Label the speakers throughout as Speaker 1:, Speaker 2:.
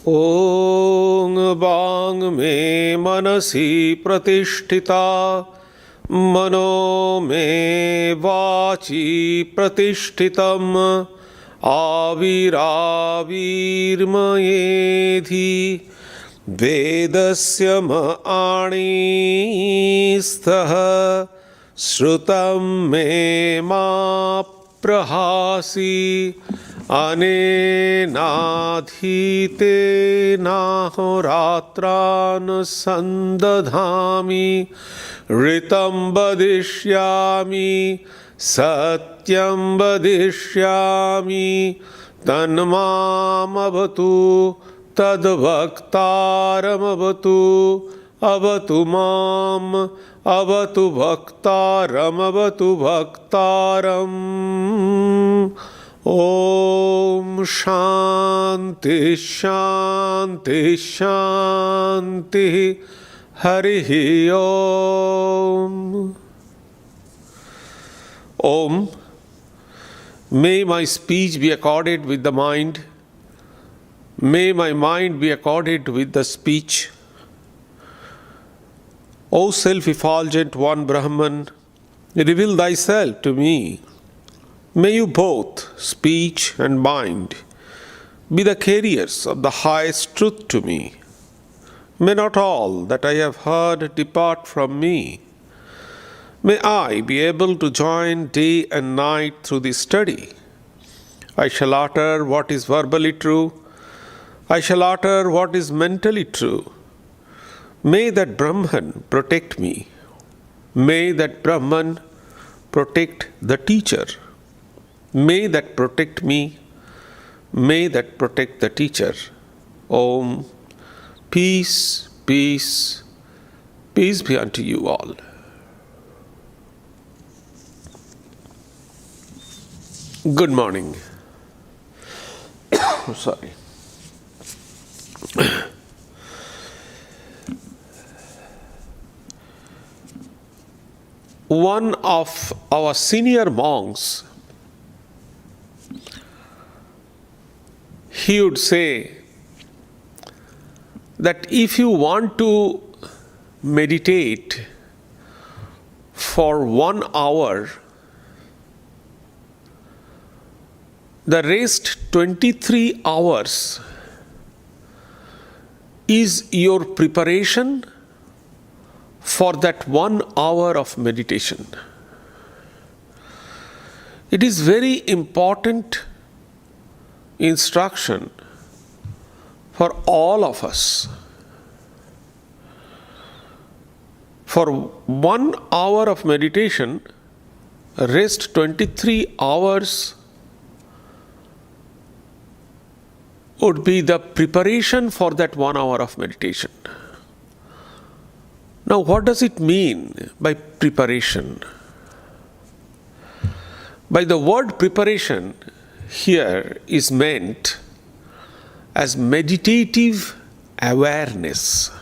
Speaker 1: ॐ वाङ् मे मनसि प्रतिष्ठिता मनो मे वाचि प्रतिष्ठितम् आविराविर्मयेधि वेदस्य आणीस्तः श्रुतं मे मा प्रहासि अनेनाधीतेनाहोरात्रान् सन्दधामि ऋतं वदिष्यामि सत्यं वदिष्यामि तन्मामवतु तद्वक्तारमवतु अवतु माम् अवतु भक्तारमवतु भक्तारम्। ॐ शान्ति शान्ति शान्तिः हरिः ॐ। Om. May my speech be accorded with the mind. May my mind be accorded with the speech. O self-effulgent one Brahman, reveal thyself to me. May you both, speech and mind, be the carriers of the highest truth to me. May not all that I have heard depart from me. May I be able to join day and night through this study. I shall utter what is verbally true. I shall utter what is mentally true. May that Brahman protect me. May that Brahman protect the teacher. May that protect me. May that protect the teacher. Om. Peace, peace, peace be unto you all. Good morning. Sorry. One of our senior monks, he would say that if you want to meditate for 1 hour, the rest 23 hours is your preparation for that 1 hour of meditation. It is very important instruction for all of us. For 1 hour of meditation, rest 23 hours would be the preparation for that 1 hour of meditation. Now, what does it mean by preparation? By the word preparation here is meant as meditative awareness.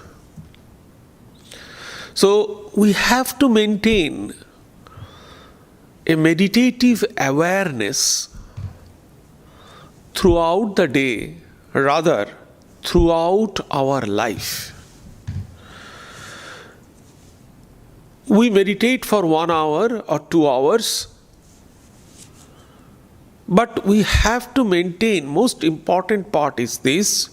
Speaker 1: So, we have to maintain a meditative awareness throughout the day, rather throughout our life. We meditate for 1 hour or 2 hours, but we have to maintain, most important part is this,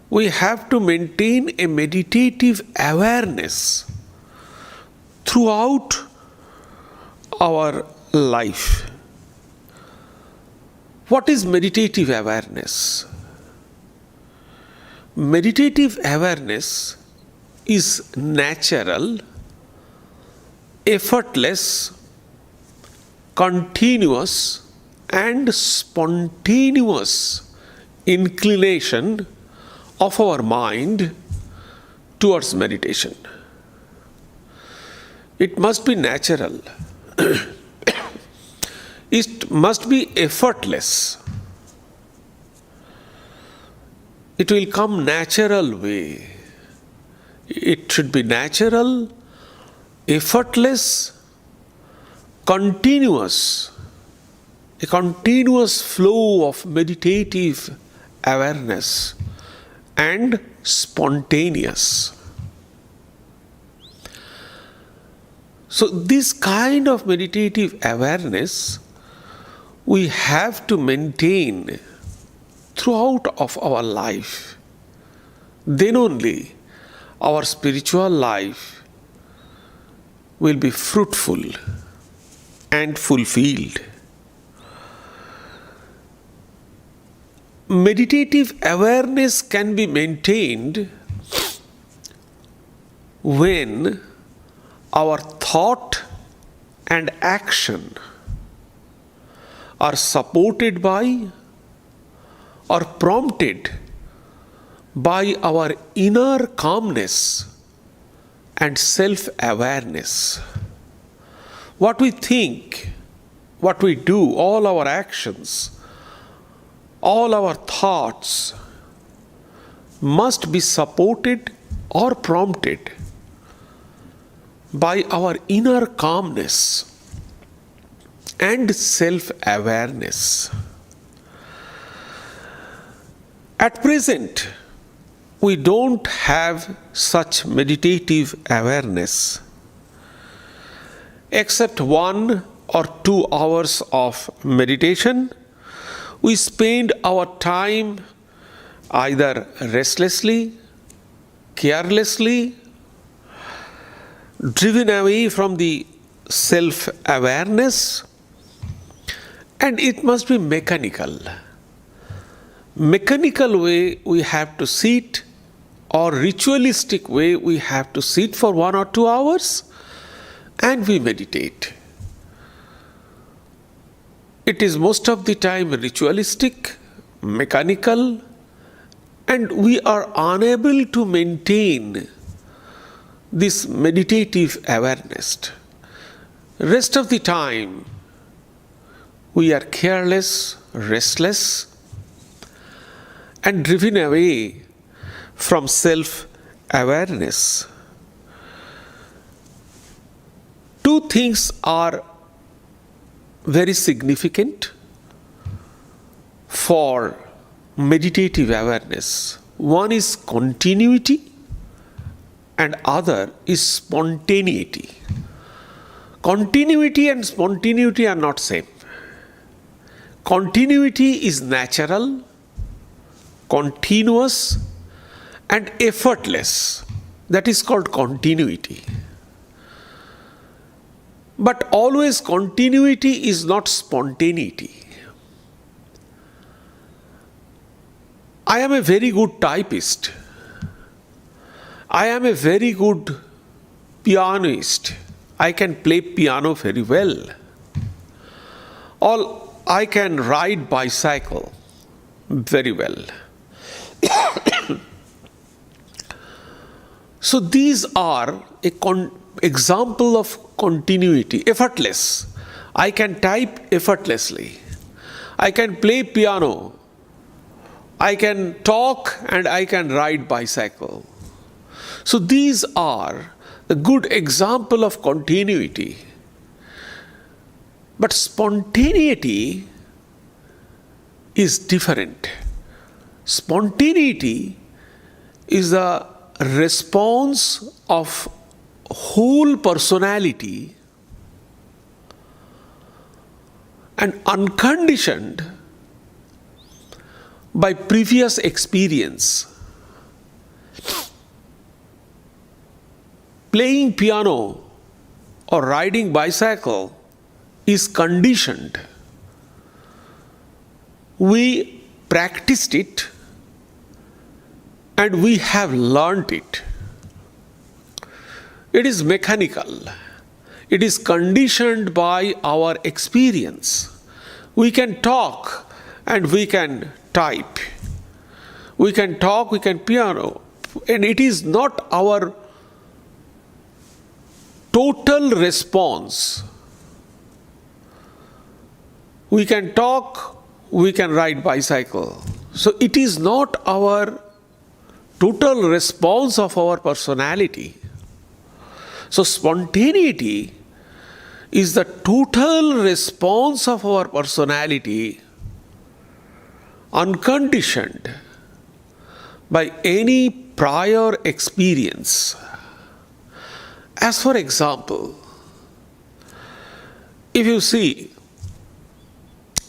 Speaker 1: we have to maintain a meditative awareness throughout our life. What is meditative awareness? Meditative awareness is natural, effortless, continuous, and spontaneous inclination of our mind towards meditation. It must be natural. It must be effortless. It will come natural way. It should be natural, effortless, continuous, a continuous flow of meditative awareness and spontaneous. So this kind of meditative awareness we have to maintain throughout of our life. Then only our spiritual life will be fruitful and fulfilled. Meditative awareness can be maintained when our thought and action are supported by or prompted by our inner calmness and self-awareness. What we think, what we do, all our actions, all our thoughts must be supported or prompted by our inner calmness and self-awareness. At present, we don't have such meditative awareness. Except 1 or 2 hours of meditation, we spend our time either restlessly, carelessly, driven away from the self-awareness, and it must be mechanical. Mechanical way we have to sit, or ritualistic way we have to sit for 1 or 2 hours and we meditate. It is most of the time ritualistic, mechanical, and we are unable to maintain this meditative awareness. Rest of the time, we are careless, restless, and driven away from self-awareness. 2 things are very significant for meditative awareness. One is continuity and other is spontaneity. Continuity and spontaneity are not same. Continuity is natural, continuous, and effortless. That is called continuity. But always continuity is not spontaneity. I am a very good typist. I am a very good pianist. I can play piano very well. Or I can ride bicycle very well. So these are an example of continuity, effortless. I can type effortlessly. I can play piano. I can talk and I can ride bicycle. So these are a good example of continuity. But spontaneity is different. Spontaneity is a response of whole personality and unconditioned by previous experience. Playing piano or riding bicycle is conditioned. We practiced it and we have learnt it. It is mechanical. It is conditioned by our experience. We can talk and we can type. We can talk, we can piano. And it is not our total response. We can talk, we can ride bicycle. So it is not our total response of our personality. So spontaneity is the total response of our personality, unconditioned by any prior experience. As for example, if you see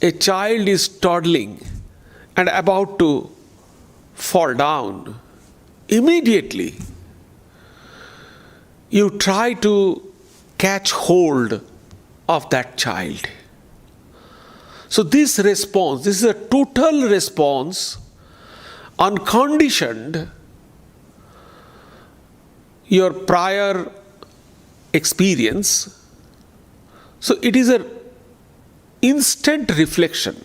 Speaker 1: a child is toddling and about to fall down, immediately you try to catch hold of that child. So this response, this is a total response, unconditioned, your prior experience. So it is an instant reflection.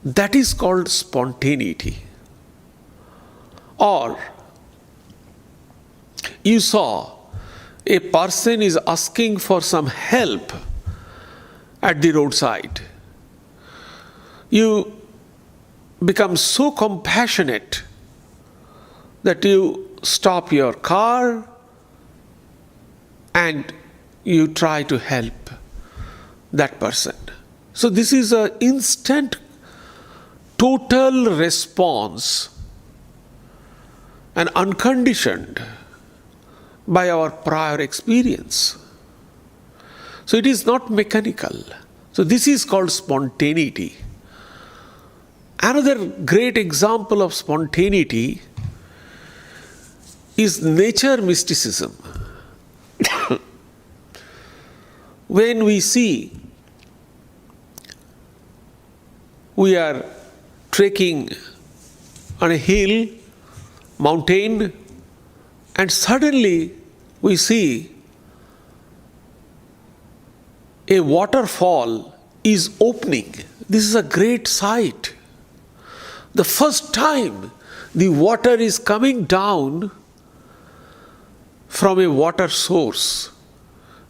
Speaker 1: That is called spontaneity. Or you saw a person is asking for some help at the roadside. You become so compassionate that you stop your car and you try to help that person. So this is an instant, total response and unconditioned by our prior experience. So it is not mechanical. So this is called spontaneity. Another great example of spontaneity is nature mysticism. When we see we are trekking on a hill, mountain, and suddenly we see a waterfall is opening. This is a great sight. The first time the water is coming down from a water source.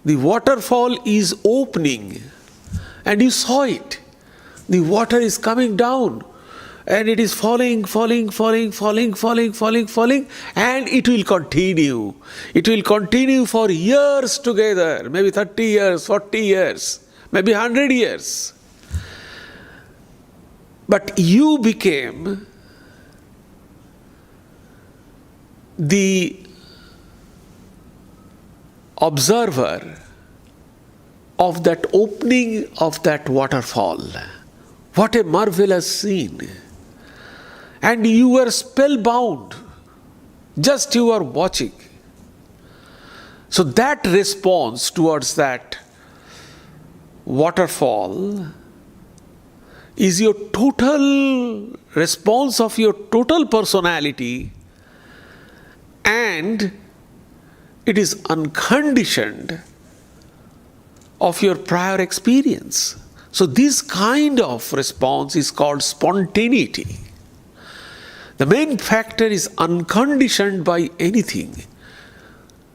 Speaker 1: The waterfall is opening and you saw it. The water is coming down and it is falling, and it will continue. It will continue for years together, maybe 30 years, 40 years, maybe 100 years. But you became the observer of that opening of that waterfall. What a marvelous scene. And you were spellbound. Just you were watching. So that response towards that waterfall is your total response of your total personality, and it is unconditioned of your prior experience. So this kind of response is called spontaneity. The main factor is unconditioned by anything.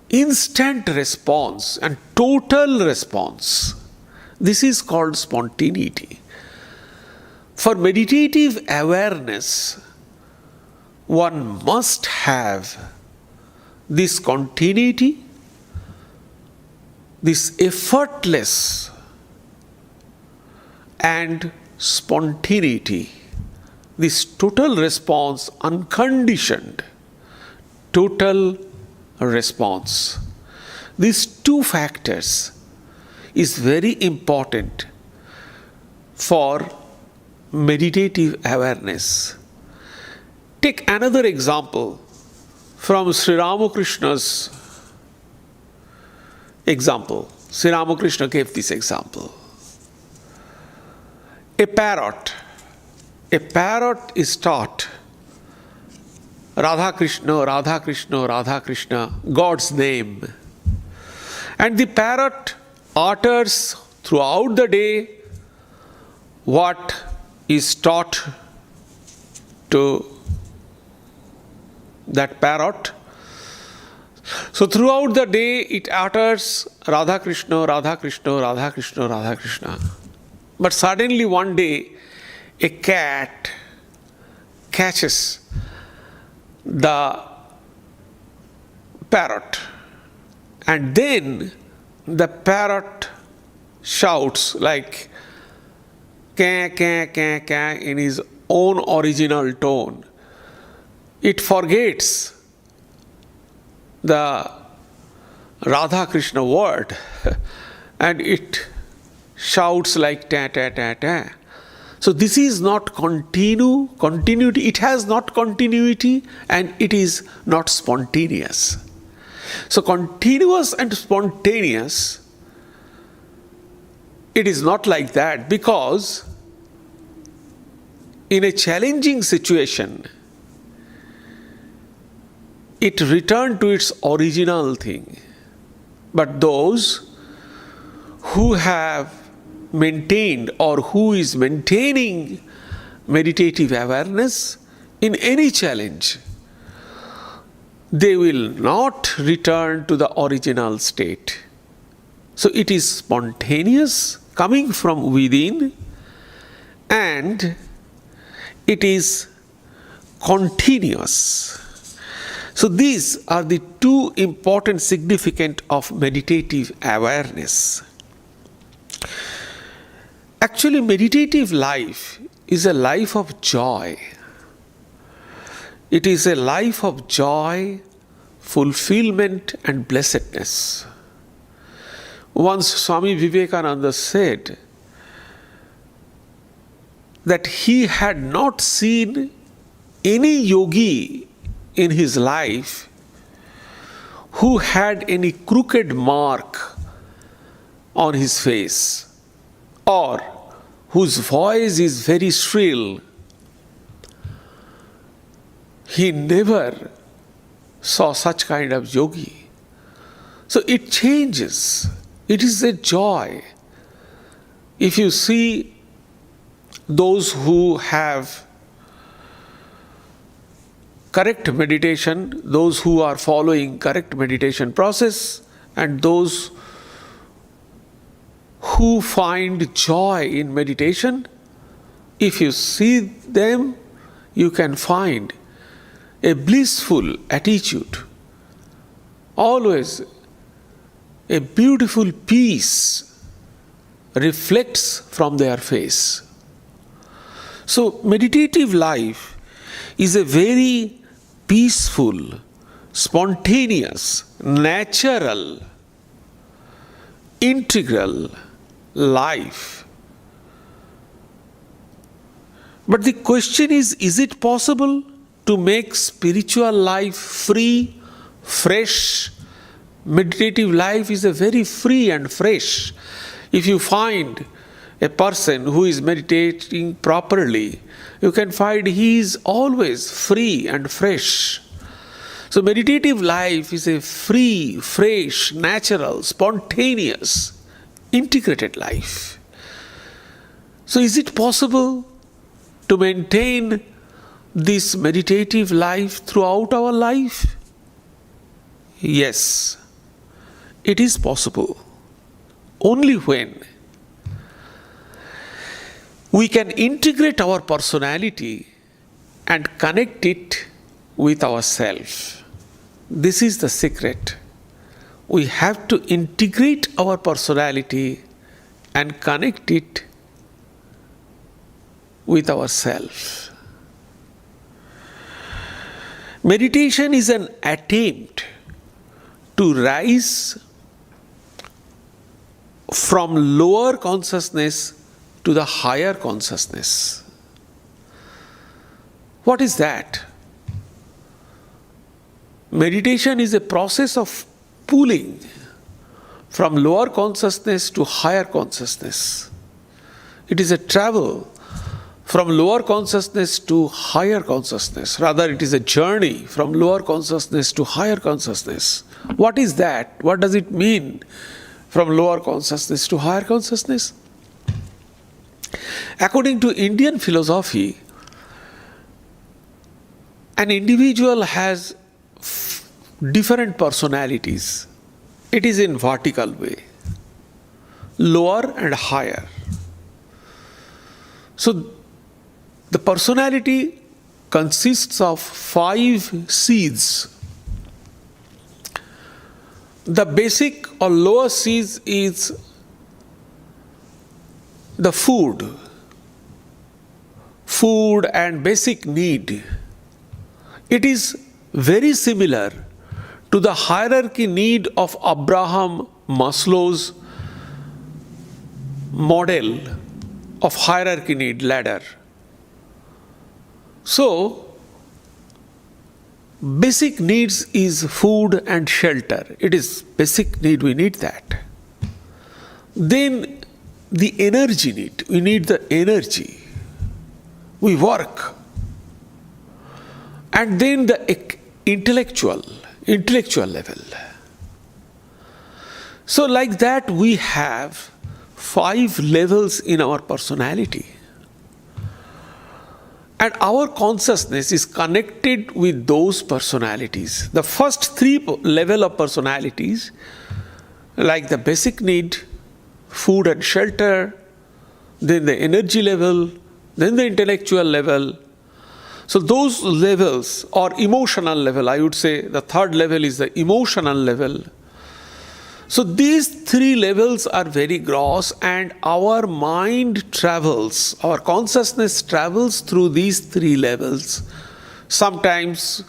Speaker 1: Instant response and total response. This is called spontaneity. For meditative awareness, one must have this continuity, this effortless and spontaneity, this total response, unconditioned, total response. These two factors is very important for meditative awareness. Take another example from Sri Ramakrishna's example. Sri Ramakrishna gave this example. A parrot is taught Radha Krishna, Radha Krishna, Radha Krishna, God's name. And the parrot utters throughout the day what is taught to that parrot. So throughout the day it utters Radha Krishna, Radha Krishna, Radha Krishna, Radha Krishna. But suddenly one day a cat catches the parrot, and then the parrot shouts like "kah, kah, kah, kah" in his own original tone. it forgets the Radha Krishna word and it shouts like ta ta ta ta. So this is not continuity. It has not continuity and it is not spontaneous. So continuous and spontaneous, it is not like that, because in a challenging situation, it returned to its original thing. But those who have maintained or who is maintaining meditative awareness in any challenge, they will not return to the original state. So it is spontaneous, coming from within, and it is continuous. So these are the two important significance of meditative awareness. Actually, meditative life is a life of joy. It is a life of joy, fulfillment and blessedness. Once Swami Vivekananda said that he had not seen any yogi in his life who had any crooked mark on his face or whose voice is very shrill. He never saw such kind of yogi. So it changes. It is a joy. If you see those who have correct meditation, those who are following correct meditation process, and those who find joy in meditation, if you see them, you can find a blissful attitude. Always a beautiful peace reflects from their face. So meditative life is a very peaceful, spontaneous, natural, integral life. But the question is it possible to make spiritual life free, fresh? Meditative life is a very free and fresh. If you find a person who is meditating properly, you can find he is always free and fresh. So meditative life is a free, fresh, natural, spontaneous, integrated life. So is it possible to maintain this meditative life throughout our life? Yes, it is possible. Only when we can integrate our personality and connect it with ourselves. This is the secret. We have to integrate our personality and connect it with ourselves. Meditation is an attempt to rise from lower consciousness to the higher consciousness. What is that? Meditation is a process of pulling from lower consciousness to higher consciousness. It is a travel from lower consciousness to higher consciousness. Rather, it is a journey from lower consciousness to higher consciousness. What is that? What does it mean from lower consciousness to higher consciousness? According to Indian philosophy, an individual has different personalities. It is in vertical way, lower and higher. So the personality consists of 5 seeds. The basic or lower seeds is the food and basic need. It is very similar to the hierarchy need of Abraham Maslow's model of hierarchy need ladder. So, basic needs is food and shelter. It is basic need, we need that. Then the energy need, we need the energy. We work. And then the intellectual level. So like that we have 5 levels in our personality. And our consciousness is connected with those personalities. The first 3 level of personalities, like the basic need, food and shelter, then the energy level, then the intellectual level. So those levels, or emotional level, I would say the 3rd level is the emotional level. So these 3 levels are very gross, and our mind travels, our consciousness travels through these 3 levels. Sometimes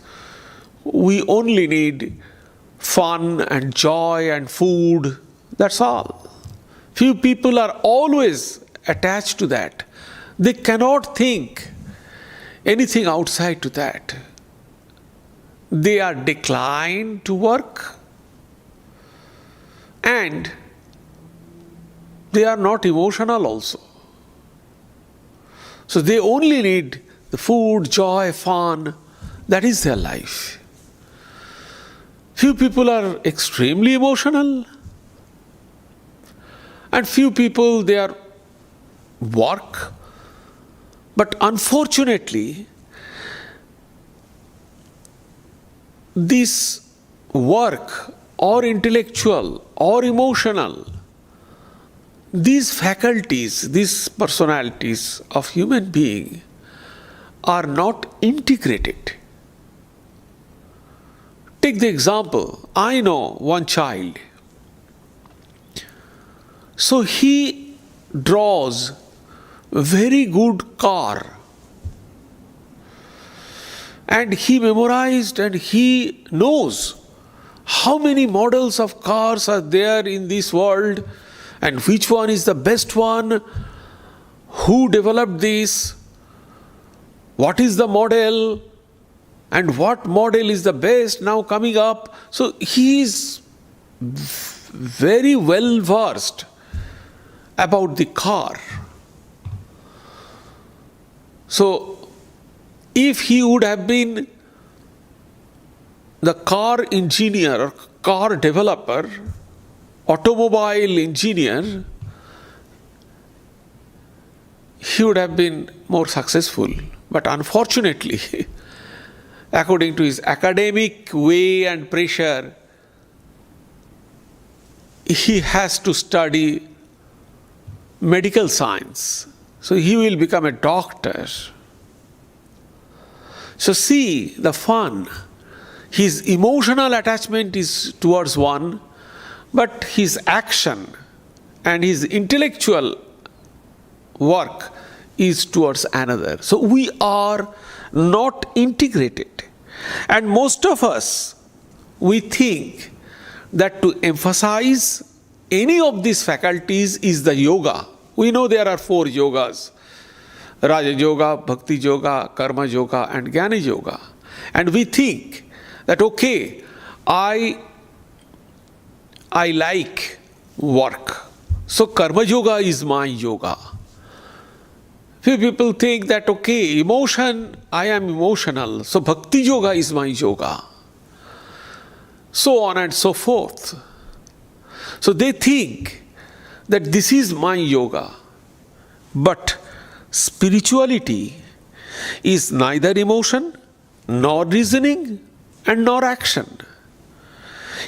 Speaker 1: we only need fun and joy and food, that's all. Few people are always attached to that. They cannot think anything outside to that. They are declined to work, and they are not emotional also. So they only need the food, joy, fun. That is their life. Few people are extremely emotional, and few people, they are work. But unfortunately, this work or intellectual or emotional, these faculties, these personalities of human being are not integrated. Take the example, I know one child. So he draws a very good car, and he memorized and he knows how many models of cars are there in this world and which one is the best one, who developed this, what is the model, and what model is the best now coming up. So he is very well versed about the car. So if he would have been the car engineer or car developer, automobile engineer, he would have been more successful. But unfortunately, according to his academic way and pressure, he has to study medical science. So he will become a doctor. So see the fun. His emotional attachment is towards one, but his action and his intellectual work is towards another. So we are not integrated. And most of us, we think that to emphasize any of these faculties is the yoga. We know there are 4 yogas: Raja Yoga, Bhakti Yoga, Karma Yoga, and Jnana Yoga. And we think that, okay, I like work, so Karma Yoga is my yoga. Few people think that, okay, emotion, I am emotional, so Bhakti Yoga is my yoga. So on and so forth. So they think that this is my yoga. But spirituality is neither emotion, nor reasoning, and nor action.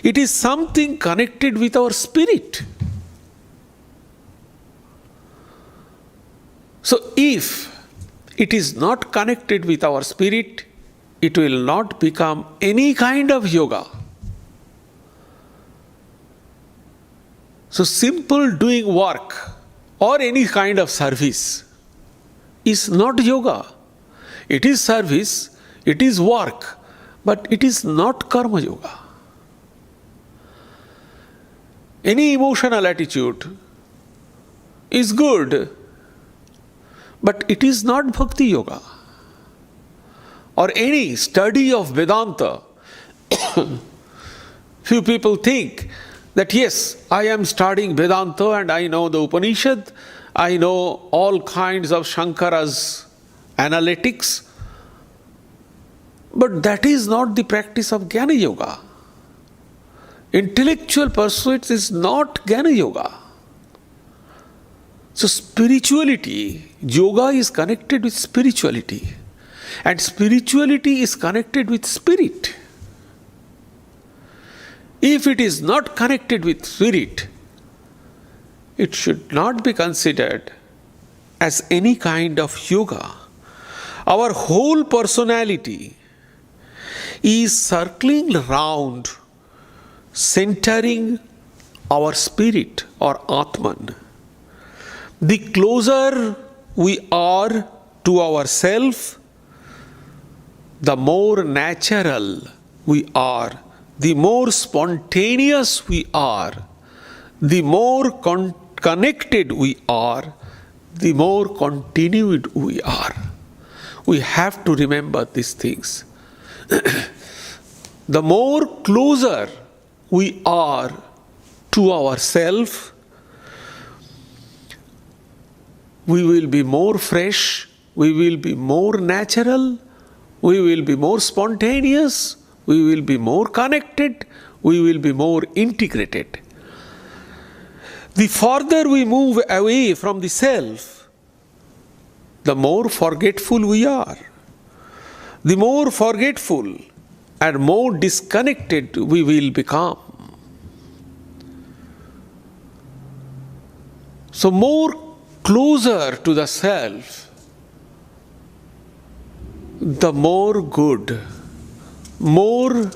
Speaker 1: It is something connected with our spirit. So if it is not connected with our spirit, it will not become any kind of yoga. So simple doing work or any kind of service is not yoga. It is service, it is work, but it is not Karma Yoga. Any emotional attitude is good, but it is not Bhakti Yoga. Or any study of Vedanta. Few people think that yes, I am studying Vedanta and I know the Upanishad, I know all kinds of Shankara's analytics, but that is not the practice of Jnana Yoga. Intellectual pursuits is not Jnana Yoga. So spirituality, yoga is connected with spirituality, and spirituality is connected with spirit. If it is not connected with spirit, it should not be considered as any kind of yoga. Our whole personality is circling round, centering our spirit or Atman. The closer we are to ourself, the more natural we are, the more spontaneous we are, the more connected we are, the more continued we are. We have to remember these things. The more closer we are to ourselves, we will be more fresh, we will be more natural, we will be more spontaneous, we will be more connected, we will be more integrated. The farther we move away from the self, the more forgetful we are. The more forgetful and more disconnected we will become. So more closer to the self, the more good, more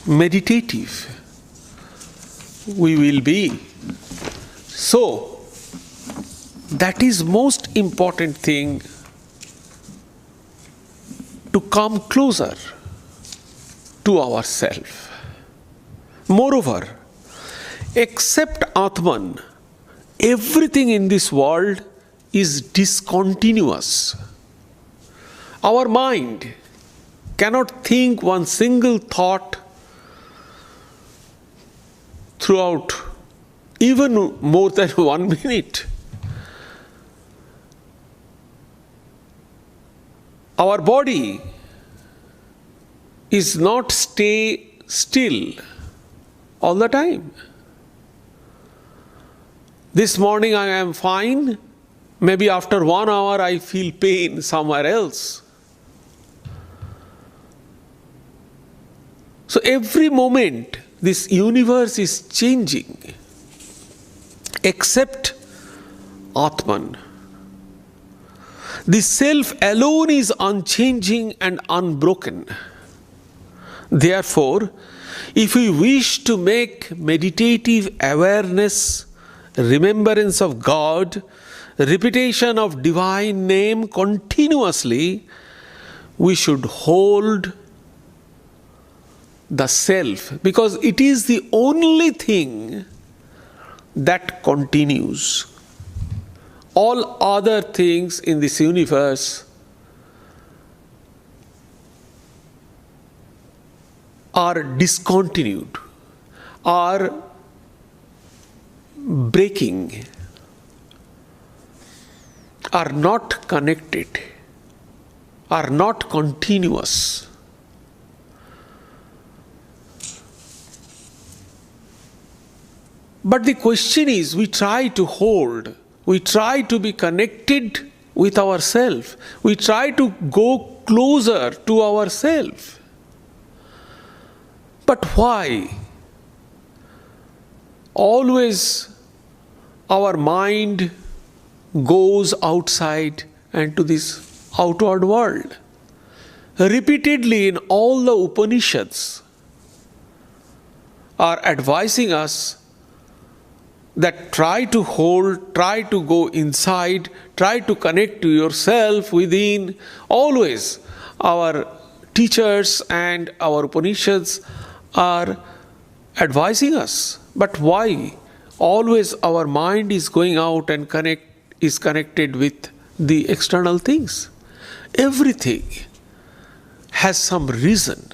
Speaker 1: meditative we will be. So, that is most important thing, to come closer to ourself. Moreover, except Atman, everything in this world is discontinuous. Our mind cannot think one single thought throughout even more than 1 minute. Our body is not stay still all the time. This morning I am fine, maybe after 1 hour I feel pain somewhere else. So every moment this universe is changing, except Atman. The self alone is unchanging and unbroken. Therefore, if we wish to make meditative awareness, remembrance of God, repetition of divine name continuously, we should hold the self, because it is the only thing that continues. All other things in this universe are discontinued, are breaking, are not connected, are not continuous. But the question is, we try to hold, we try to be connected with ourselves, we try to go closer to ourselves. But why? Always our mind goes outside and to this outward world. Repeatedly in all the Upanishads are advising us that try to hold, try to go inside, try to connect to yourself within. Always our teachers and our Upanishads are advising us. But why? Always our mind is going out and is connected with the external things. Everything has some reason.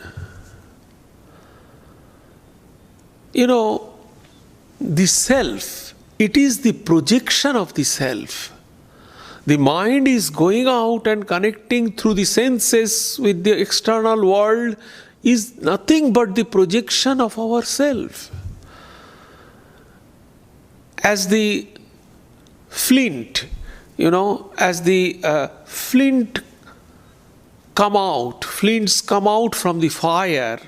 Speaker 1: The self, it is the projection of the self. The mind is going out and connecting through the senses with the external world is nothing but the projection of ourself. As the flint, as the flints come out from the fire,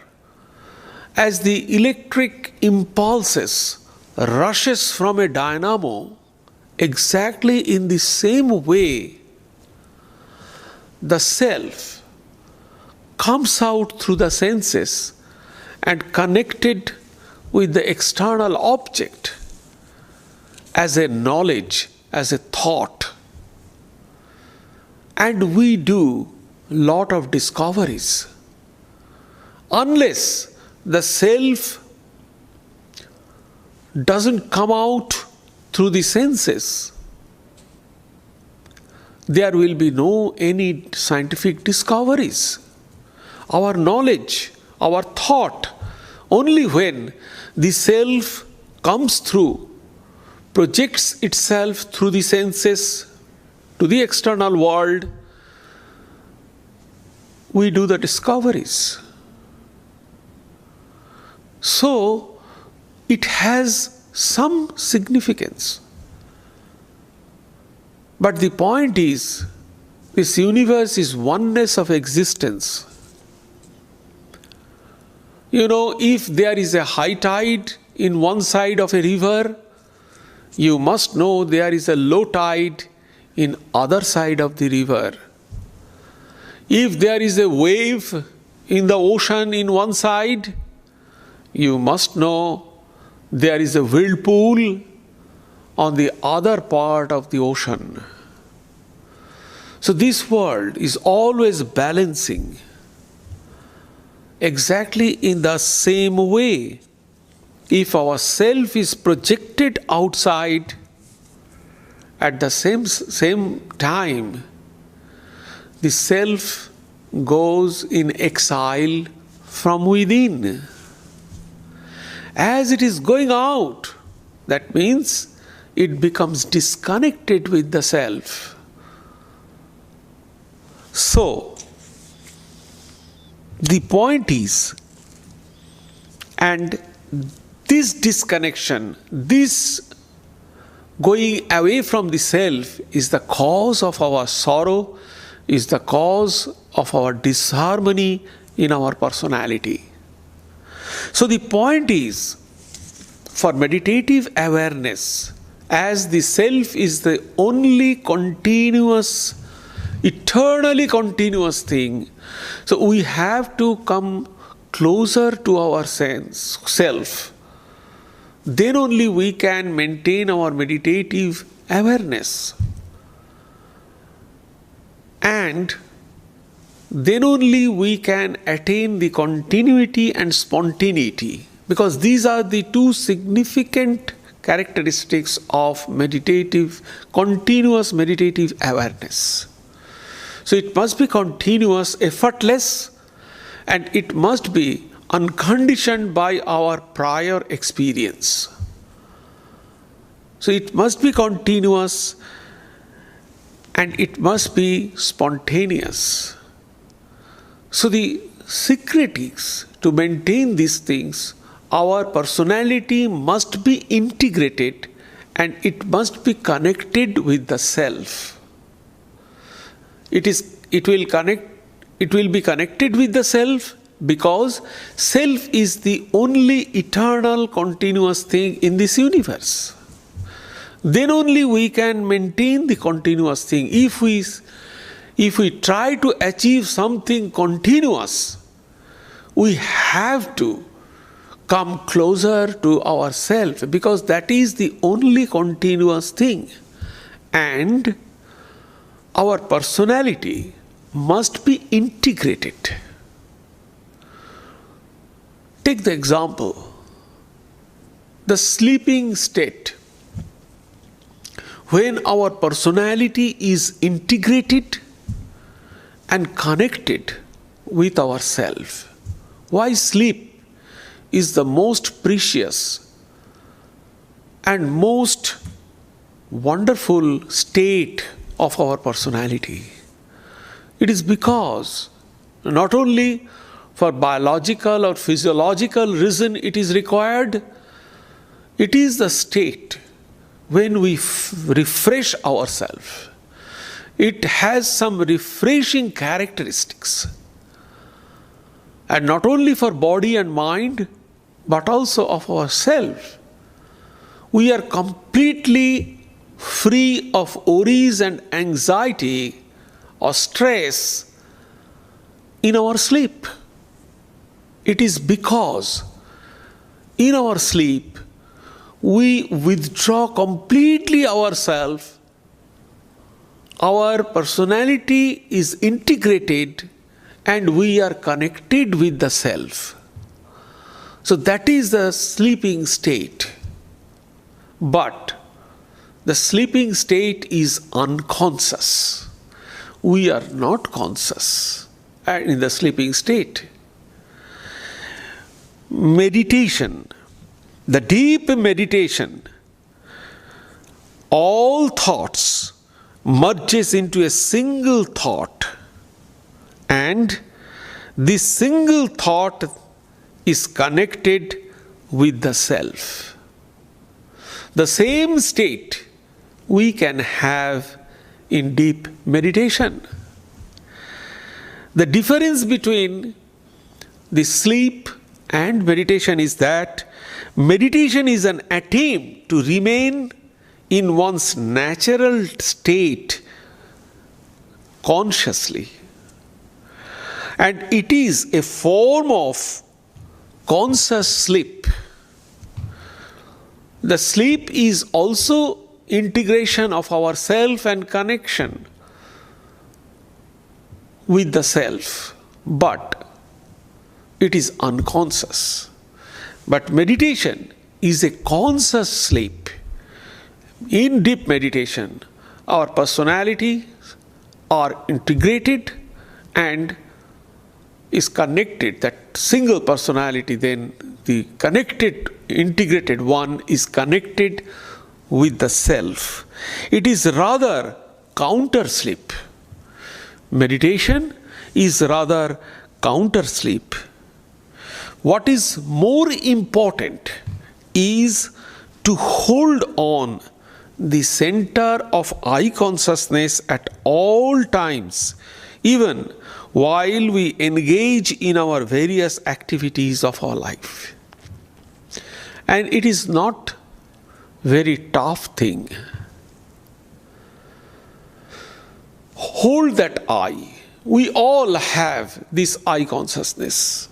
Speaker 1: as the electric impulses rushes from a dynamo, exactly in the same way, the self comes out through the senses and connected with the external object as a knowledge, as a thought. And we do a lot of discoveries. Unless the self doesn't come out through the senses, there will be no any scientific discoveries. Our knowledge, our thought, only when the self comes through, projects itself through the senses to the external world, we do the discoveries. So, it has some significance. But the point is, this universe is oneness of existence. If there is a high tide in one side of a river, you must know there is a low tide in other side of the river. If there is a wave in the ocean in one side, you must know there is a whirlpool on the other part of the ocean. So this world is always balancing exactly in the same way. If our self is projected outside at the same time, the self goes in exile from within. As it is going out, that means it becomes disconnected with the self. So, the point is, and this disconnection, this going away from the self is the cause of our sorrow, is the cause of our disharmony in our personality. So the point is, for meditative awareness, as the self is the only continuous, eternally continuous thing, so we have to come closer to our self. Then only we can maintain our meditative awareness. And then only we can attain the continuity and spontaneity, because these are the two significant characteristics of continuous meditative awareness. So it must be continuous, effortless, and it must be unconditioned by our prior experience. So it must be continuous and it must be spontaneous. So the secret is to maintain these things, our personality must be integrated and it must be connected with the self. It will be connected with the self because self is the only eternal continuous thing in this universe. Then only we can maintain the continuous thing. If we try to achieve something continuous, we have to come closer to ourselves, because that is the only continuous thing. And our personality must be integrated. Take the example, the sleeping state. When our personality is integrated and connected with ourself. Why sleep is the most precious and most wonderful state of our personality. It is because not only for biological or physiological reason it is required, it is the state when we refresh ourselves. It has some refreshing characteristics. And not only for body and mind, but also of ourselves. We are completely free of worries and anxiety or stress in our sleep. It is because in our sleep we withdraw completely ourselves. Our personality is integrated and we are connected with the self. So that is the sleeping state. But the sleeping state is unconscious. We are not conscious in the sleeping state. Meditation, the deep meditation, all thoughts merges into a single thought, and this single thought is connected with the self. The same state we can have in deep meditation. The difference between the sleep and meditation is that meditation is an attempt to remain in one's natural state consciously. And it is a form of conscious sleep. The sleep is also integration of our self and connection with the self, but it is unconscious. But meditation is a conscious sleep. In deep meditation, our personalities are integrated and is connected. That single personality, then the connected, integrated one is connected with the self. It is rather counter sleep. Meditation is rather counter sleep. What is more important is to hold on the center of eye consciousness at all times, even while we engage in our various activities of our life. And it is not very tough thing. Hold that eye. We all have this eye consciousness.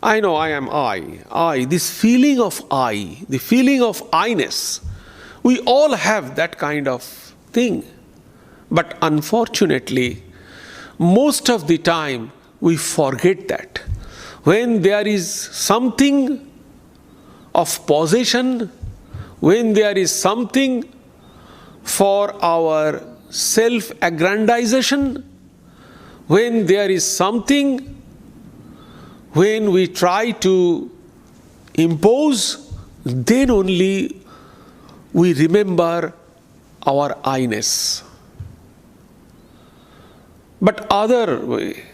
Speaker 1: I know I am I, this feeling of I, the feeling of I-ness. We all have that kind of thing. But unfortunately, most of the time we forget that. When there is something of possession, when there is something for our self-aggrandization, when there is something, when we try to impose, then only we remember our I-ness. But other way,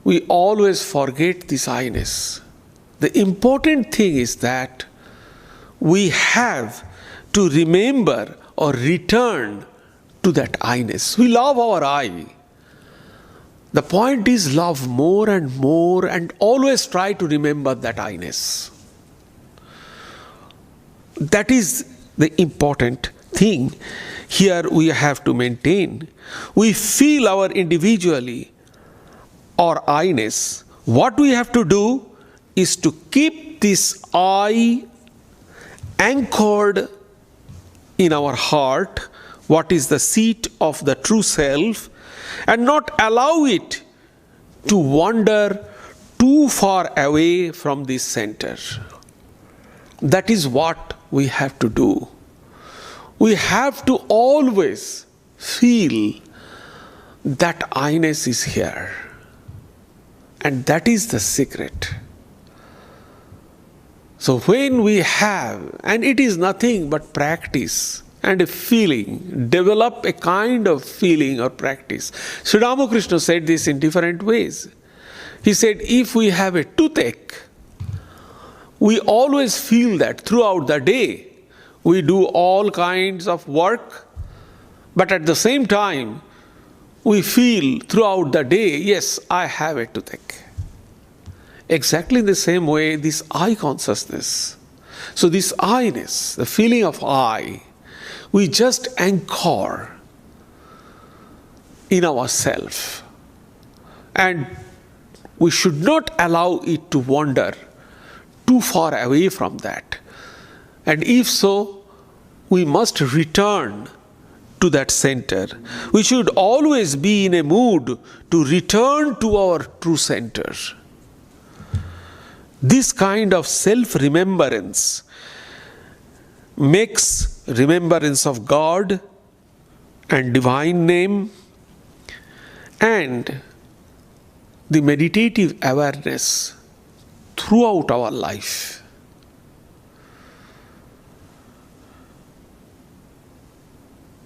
Speaker 1: we always forget this I-ness. The important thing is that we have to remember or return to that I-ness. We love our I. The point is love more and always try to remember that I-ness. That is the important thing here we have to maintain. We feel our individually or I-ness. What we have to do is to keep this I anchored in our heart, what is the seat of the true self, and not allow it to wander too far away from this center. That is what we have to do. We have to always feel that I-ness is here. And that is the secret. So when we have, and it is nothing but practice and a feeling, develop a kind of feeling or practice. Sri Ramakrishna said this in different ways. He said, if we have a toothache, we always feel that throughout the day. We do all kinds of work, but at the same time, we feel throughout the day, yes, I have a toothache. Exactly the same way, this I consciousness. So this I-ness, the feeling of I, we just anchor in ourselves. And we should not allow it to wander too far away from that. And if so, we must return to that center. We should always be in a mood to return to our true center. This kind of self-remembrance makes remembrance of God and divine name and the meditative awareness throughout our life.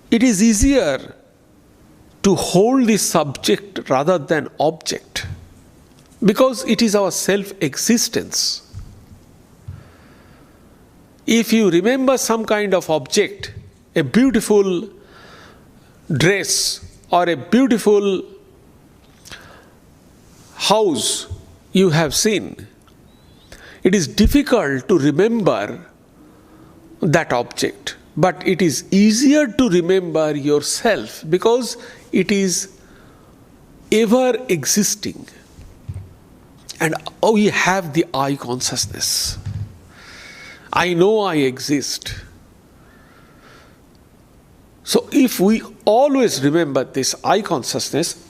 Speaker 1: It is easier to hold the subject rather than object because it is our self-existence. If you remember some kind of object, a beautiful dress or a beautiful house you have seen, it is difficult to remember that object. But it is easier to remember yourself because it is ever existing. And we have the I consciousness. I know I exist. So if we always remember this I consciousness,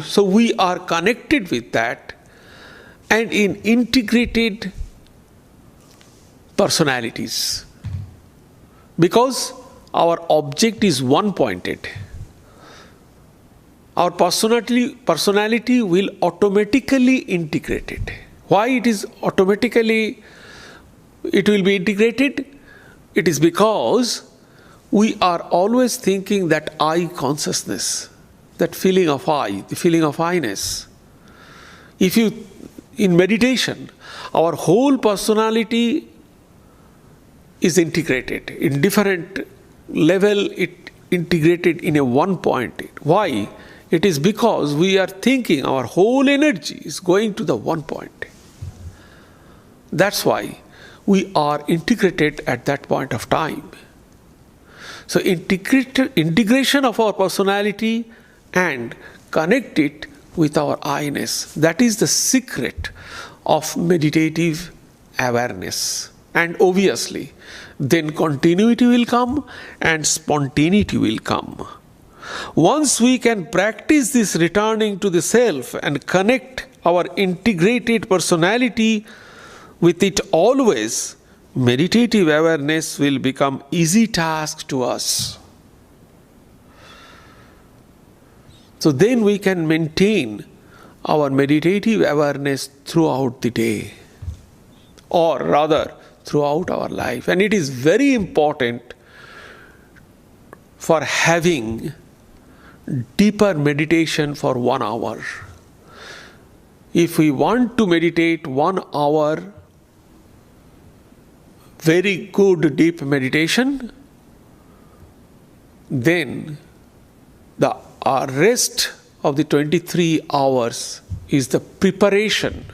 Speaker 1: so we are connected with that and in integrated personalities. Because our object is one-pointed. Our personality will automatically integrate it. Why it is automatically, it will be integrated? It is because we are always thinking that I consciousness, that feeling of I, the feeling of I-ness. If you, in meditation, our whole personality is integrated. In different level, it integrated in a one point. Why? It is because we are thinking our whole energy is going to the one point. That's why we are integrated at that point of time. So integration of our personality and connect it with our I-ness. That is the secret of meditative awareness. And obviously, then continuity will come and spontaneity will come. Once we can practice this returning to the self and connect our integrated personality with it always, meditative awareness will become easy task to us. So then we can maintain our meditative awareness throughout the day, or rather throughout our life. And it is very important for having deeper meditation for 1 hour. If we want to meditate 1 hour, very good deep meditation, then the rest of the 23 hours is the preparation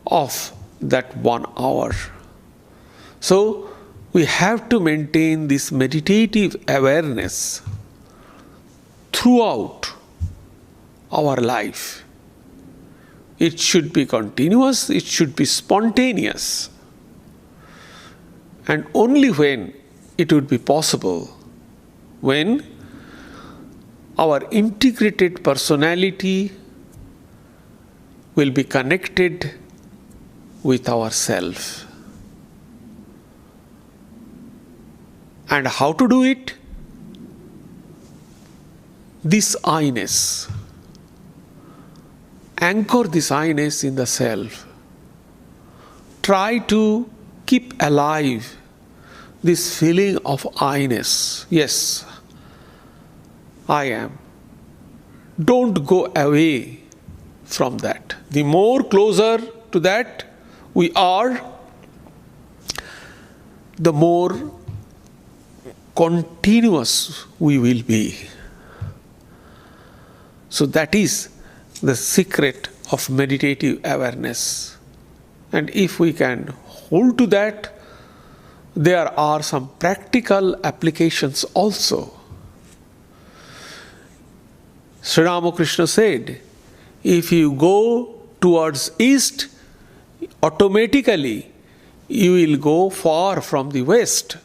Speaker 1: of that 1 hour. So we have to maintain this meditative awareness throughout our life. It should be continuous, it should be spontaneous. And only when it would be possible, when our integrated personality will be connected with ourself. And how to do it? This I-ness. Anchor this I-ness in the self. Try to keep alive this feeling of I-ness. Yes, I am. Don't go away from that. The more closer to that we are, the more continuous we will be. So that is the secret of meditative awareness. And if we can hold to that, there are some practical applications also. Sri Ramakrishna said, if you go towards east, automatically you will go far from the west.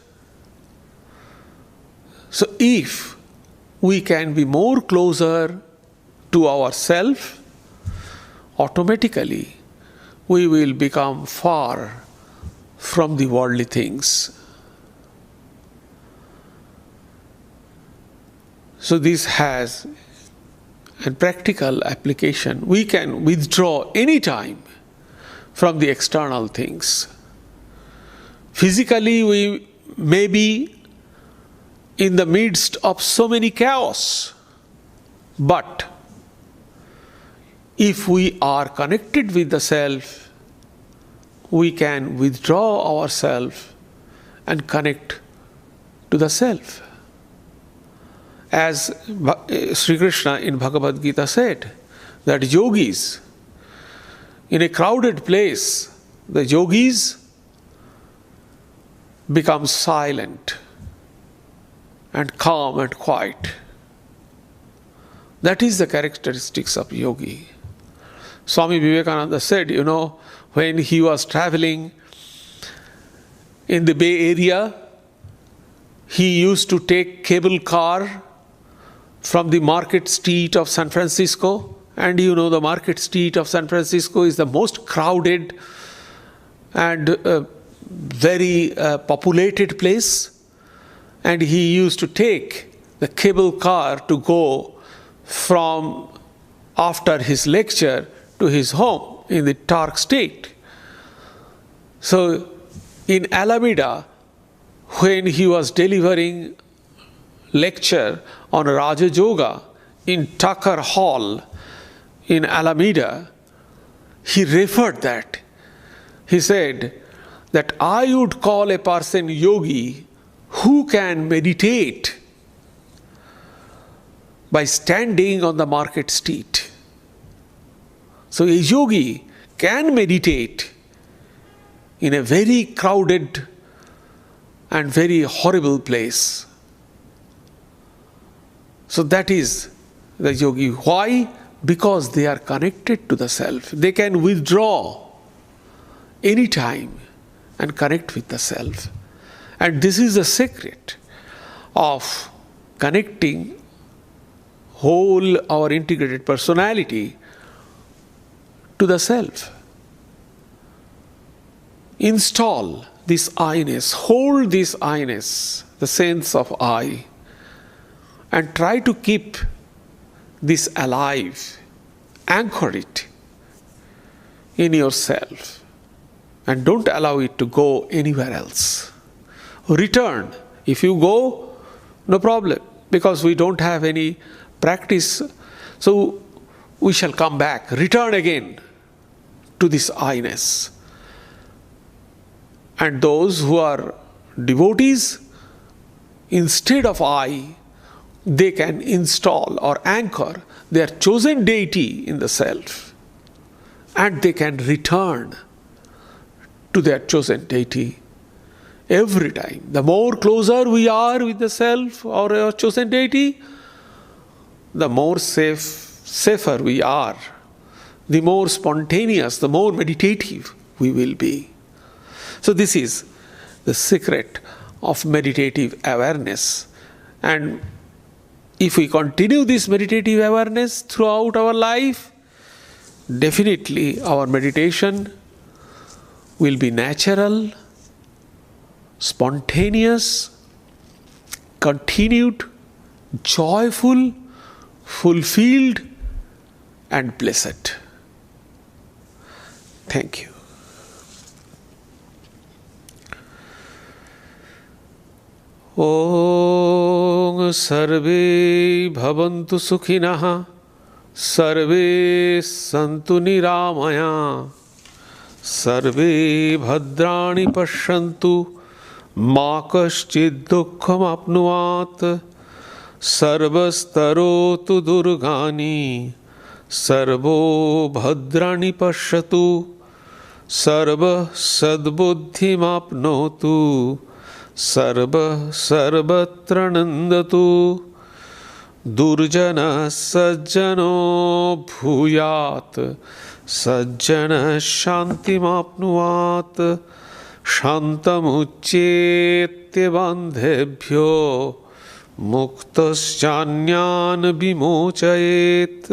Speaker 1: So if we can be more closer to ourselves, automatically we will become far from the worldly things. So this has a practical application. We can withdraw any time from the external things. Physically, we may be in the midst of so many chaos, but if we are connected with the self, we can withdraw ourselves and connect to the self. As Sri Krishna in Bhagavad Gita said, that yogis, in a crowded place, the yogis become silent and calm and quiet. That is the characteristics of yogi. Swami Vivekananda said, when he was traveling in the Bay Area, he used to take cable car from the Market Street of San Francisco. And the Market Street of San Francisco is the most crowded and very populated place. And he used to take the cable car to go from after his lecture to his home in the Tark state. So in Alameda, when he was delivering lecture on Raja Yoga in Tucker Hall in Alameda, he referred that. He said that I would call a person yogi who can meditate by standing on the market street. So a yogi can meditate in a very crowded and very horrible place. So that is the yogi. Why? Because they are connected to the self. They can withdraw any time and connect with the self. And this is the secret of connecting whole our integrated personality to the self. Install this I-ness, hold this I-ness, the sense of I, and try to keep this alive. Anchor it in yourself and don't allow it to go anywhere else. Return. If you go, no problem, because we don't have any practice. So we shall come back, return again to this I-ness. And those who are devotees, instead of I, they can install or anchor their chosen deity in the self, and they can return to their chosen deity every time. The more closer we are with the self or our chosen deity, the more safer we are, the more spontaneous, the more meditative we will be. So this is the secret of meditative awareness. And if we continue this meditative awareness throughout our life, definitely our meditation will be natural, spontaneous, continued, joyful, fulfilled, and blessed. Thank you. Om Sarve Bhavantu Sukhinah Sarve Santu Niramaya Sarve Bhadrani Pashyantu Ma Kaschid Dukkham Apnuat Sarvastarotu Durgani Sarvo Bhadrani Pashyatu Sarva Sadbuddhim Apnotu Sarva Sarvatra Nandatu Durjana Sajjano Bhuyat Sajjana Shantim Apnuat Shantamuchyete Bandhebhyo Muktasyanyan Bimochayet.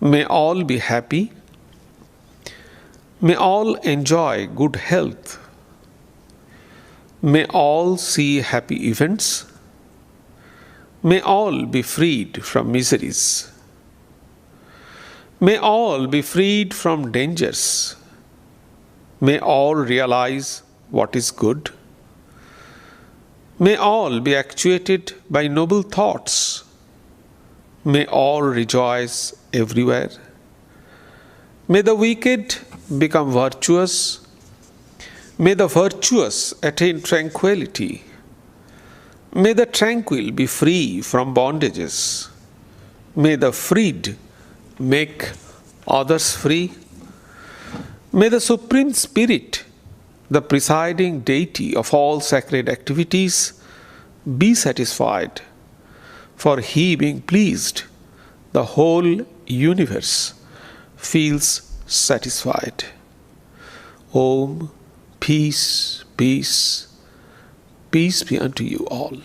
Speaker 1: May all be happy. May all enjoy good health. May all see happy events. May all be freed from miseries. May all be freed from dangers. May all realize what is good. May all be actuated by noble thoughts. May all rejoice everywhere. May the wicked become virtuous. May the virtuous attain tranquility. May the tranquil be free from bondages. May the freed make others free. May the Supreme Spirit, the presiding deity of all sacred activities, be satisfied. For He being pleased, the whole universe feels satisfied. Om. Peace, peace, peace be unto you all.